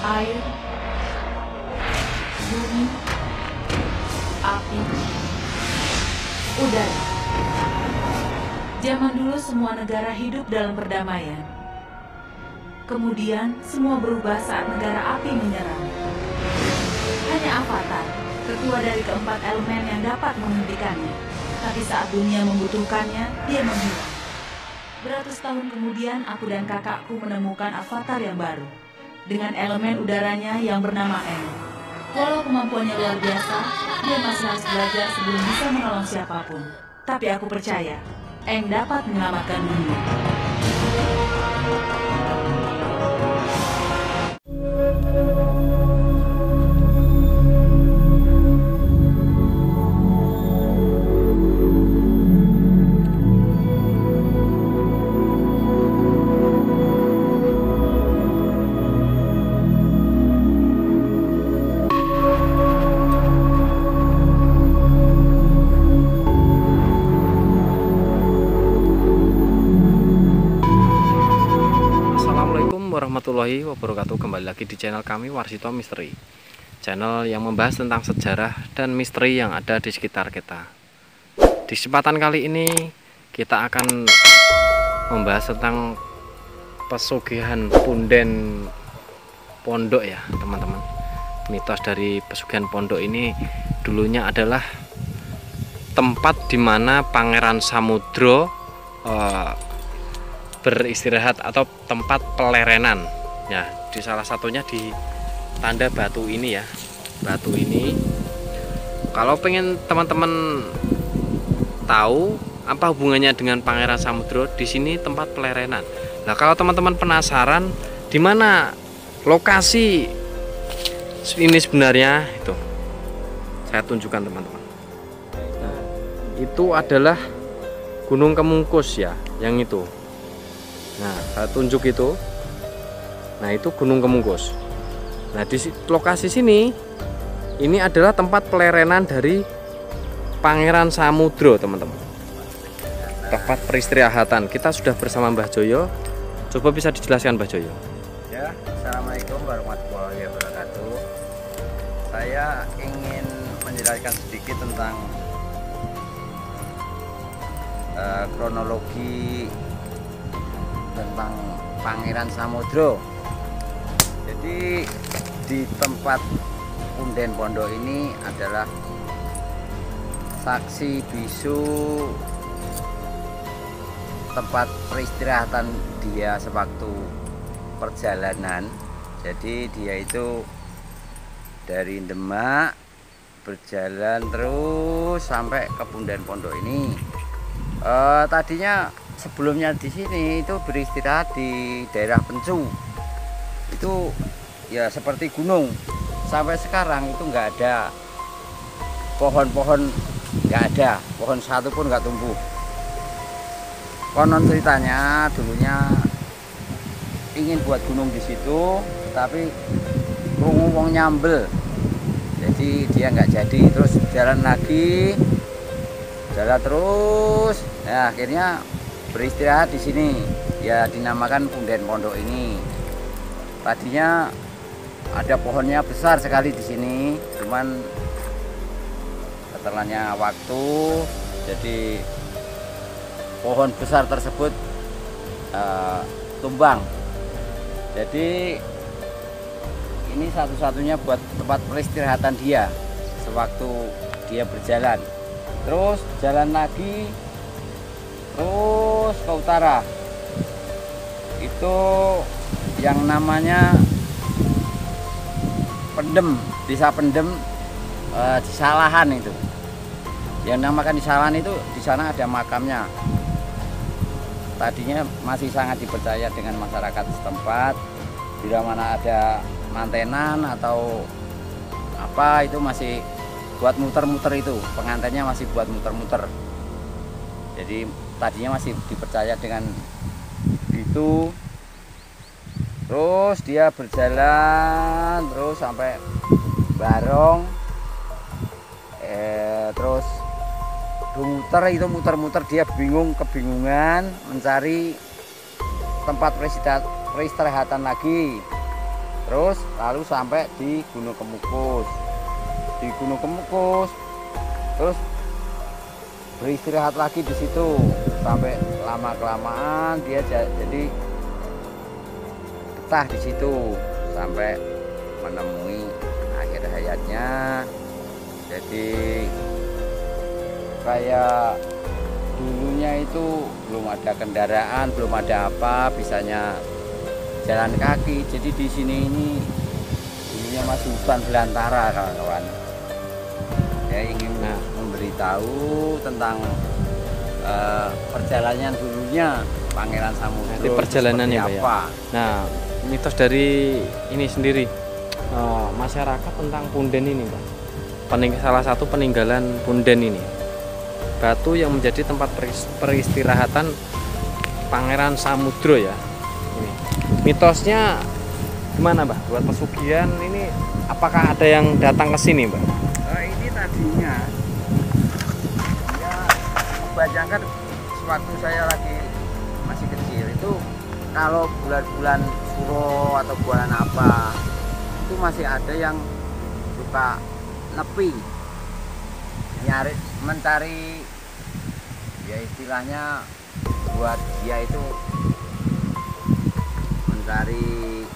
air, bumi, api, udara. Zaman dulu semua negara hidup dalam perdamaian. Kemudian semua berubah saat negara api menyerang. Hanya Avatar, ketua dari keempat elemen yang dapat menghentikannya. Tapi saat dunia membutuhkannya, dia menghilang. Beratus tahun kemudian, aku dan kakakku menemukan Avatar yang baru. Dengan elemen udaranya yang bernama Aang. Walau kemampuannya luar biasa, dia masih harus belajar sebelum bisa menolong siapapun. Tapi aku percaya, Aang dapat menyelamatkan dunia. Warahmatullahi wabarakatuh. Kembali lagi di channel kami, Warsito Misteri, channel yang membahas tentang sejarah dan misteri yang ada di sekitar kita. Di kesempatan kali ini kita akan membahas tentang pesugihan punden pondok ya teman-teman. Mitos dari pesugihan pondok ini dulunya adalah tempat di mana Pangeran Samudro beristirahat atau tempat pelerenan ya. Di salah satunya di tanda batu ini ya, batu ini. Kalau pengen teman-teman tahu apa hubungannya dengan Pangeran Samudro, di sini tempat pelerenan. Nah, kalau teman-teman penasaran di mana lokasi ini sebenarnya, itu saya tunjukkan teman-teman. Nah, itu adalah Gunung Kemungkus ya, yang itu. Nah, saya tunjuk itu. Nah, itu Gunung Kemungkus. Nah, di lokasi sini ini adalah tempat pelerenan dari Pangeran Samudro, teman-teman. Tempat peristirahatan. Kita sudah bersama Mbah Joyo. Coba bisa dijelaskan Mbah Joyo. Ya, assalamualaikum warahmatullahi wabarakatuh. Saya ingin menjelaskan sedikit tentang kronologi tentang Pangeran Samudro. Jadi di tempat punden pondok ini adalah saksi bisu tempat peristirahatan dia sewaktu perjalanan. Jadi dia itu dari Demak berjalan terus sampai ke punden pondok ini. Tadinya sebelumnya di sini itu beristirahat di daerah Pencu. Itu ya seperti gunung. Sampai sekarang itu nggak ada pohon-pohon, nggak ada pohon satu pun nggak tumbuh. Konon ceritanya dulunya ingin buat gunung di situ, tapi krungu wong nyambel, jadi dia nggak jadi. Terus jalan lagi, jalan terus, ya akhirnya beristirahat di sini. Ya dinamakan punden pondok ini. Tadinya ada pohonnya besar sekali di sini, cuman setelahnya waktu jadi pohon besar tersebut tumbang. Jadi ini satu-satunya buat tempat peristirahatan dia sewaktu dia berjalan. Terus jalan lagi, terus ke utara, itu yang namanya Pendem, desa Pendem, di Salahan itu. Yang namakan di Salahan itu, di sana ada makamnya. Tadinya masih sangat dipercaya dengan masyarakat setempat. Bila mana ada mantenan atau apa, itu masih buat muter-muter, itu pengantinnya masih buat muter-muter. Jadi tadinya masih dipercaya dengan itu. Terus dia berjalan terus sampai Barong, terus muter-muter, dia kebingungan mencari tempat peristirahatan lagi. terus lalu sampai di Gunung Kemukus. Di Gunung Kemukus terus beristirahat lagi di situ sampai lama kelamaan dia jadi betah di situ sampai menemui akhir hayatnya. Jadi kayak dulunya itu belum ada kendaraan, belum ada apa, bisanya jalan kaki. Jadi di sini ini dulunya masih hutan belantara, kawan-kawan. Saya ingin memberitahu tentang perjalanan dulunya Pangeran Samudro. Nanti perjalanannya Pak ya. Nah, mitos dari ini sendiri masyarakat tentang punden ini Pak. Salah satu peninggalan punden ini, batu yang menjadi tempat peristirahatan Pangeran Samudro ya. Ini mitosnya gimana Mbak? Buat pesugihan ini, apakah ada yang datang ke sini Mbak? Ini tadinya ya, membayangkan sewaktu saya lagi masih kecil itu kalau bulan-bulan Suro atau bulan apa itu masih ada yang suka nepi mencari ya istilahnya buat dia itu mencari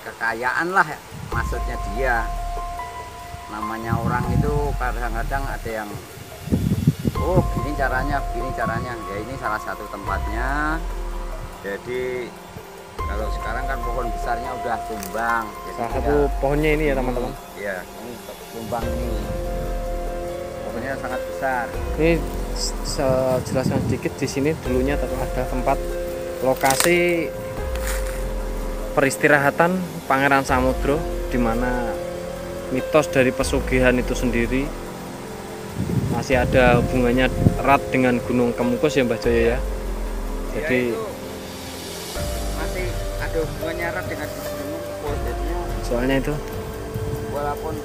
kekayaan lah maksudnya dia. Namanya orang itu kadang-kadang ada yang gini caranya ya, ini salah satu tempatnya. Jadi kalau sekarang kan pohon besarnya udah tumbang. Jadi salah satu pohonnya ini ya teman-teman. Iya, ini tumbang ini. Pohonnya sangat besar. Ini saya jelaskan sedikit, di sini dulunya ada tempat lokasi peristirahatan Pangeran Samudro, di mana mitos dari pesugihan itu sendiri masih ada hubungannya erat dengan Gunung Kemukus ya Mbak Joyo ya. Jadi ya, masih ada hubungannya erat dengan Gunung Kemukus. Jadinya soalnya itu walaupun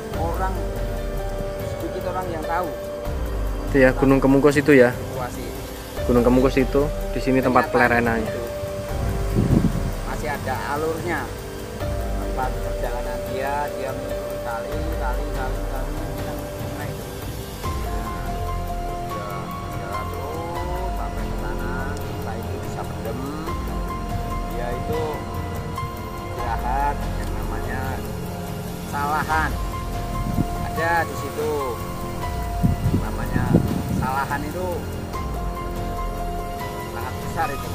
sedikit orang yang tahu itu ya Gunung Kemukus itu ya. situasi Gunung Kemukus itu di sini tempat pelerenannya. Masih ada alurnya, tempat perjalanan dia menyusuri kali naik. Ya, terus sampai ke sana, setelah itu bisa berdem. Dia itu istirahat yang namanya Salahan. Ada di situ namanya Salahan, itu sangat besar itu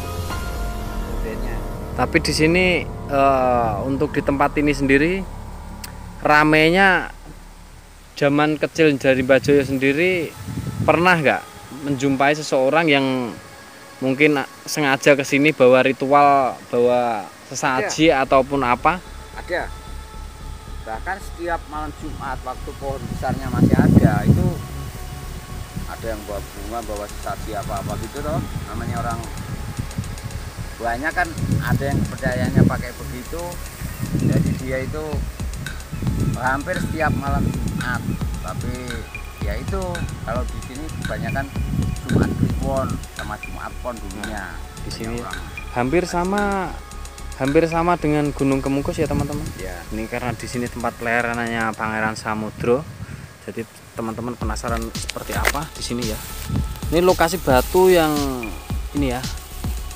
modelnya. Tapi di sini untuk di tempat ini sendiri ramenya zaman kecil dari Mbak Joyo sendiri pernah nggak menjumpai seseorang yang mungkin sengaja ke sini bawa ritual, bawa sesaji ataupun apa? Ada. Bahkan setiap malam Jumat waktu pohon besarnya masih ada, itu ada yang bawa bunga, bawa sesaji apa-apa gitu loh. Namanya orang banyak kan, ada yang percayanya pakai begitu. Jadi dia itu hampir setiap malam Jumat. Tapi ya itu kalau di sini kebanyakan Jumat Kliwon sama Jumat Pon dulunya. Di sini orang. hampir sama dengan Gunung Kemukus ya teman-teman. Ya. Ini karena di sini tempat pelerenannya Pangeran Samudro. Jadi teman-teman penasaran seperti apa di sini ya. Ini lokasi batu yang ini ya,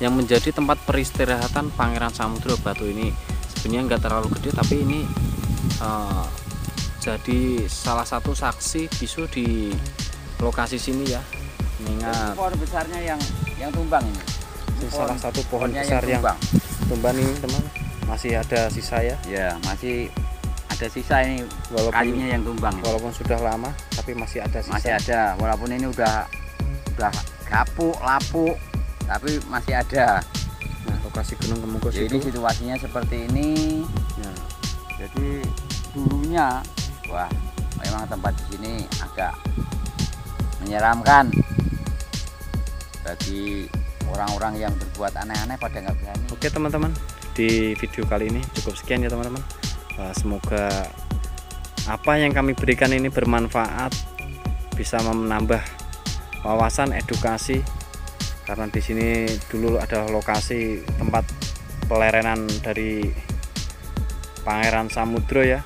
yang menjadi tempat peristirahatan Pangeran Samudro. Batu ini sebenarnya nggak terlalu gede, tapi ini jadi salah satu saksi bisu di lokasi sini ya. Mengingat pohon besarnya yang tumbang ini. Ini salah satu pohon besar yang tumbang ini teman, masih ada sisa ya. Ya, masih ada sisa ini, walaupun kayunya yang tumbang. Walaupun sudah lama, tapi masih ada sisa. Masih ada, walaupun ini udah kapuk, lapuk, tapi masih ada. Nah, lokasi Gunung Kemukus jadi itu situasinya seperti ini. ya. Jadi dulunya, wah, memang tempat di sini agak menyeramkan bagi orang-orang yang berbuat aneh-aneh pada nggak berani. Oke teman-teman, di video kali ini cukup sekian ya teman-teman. Semoga apa yang kami berikan ini bermanfaat, bisa menambah wawasan edukasi, karena di sini dulu adalah lokasi tempat pelerenan dari Pangeran Samudro ya.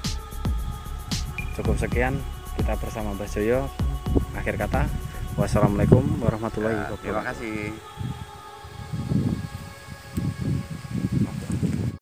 Cukup sekian kita bersama Mbah Joyo. Akhir kata, wassalamualaikum warahmatullahi wabarakatuh. Terima kasih.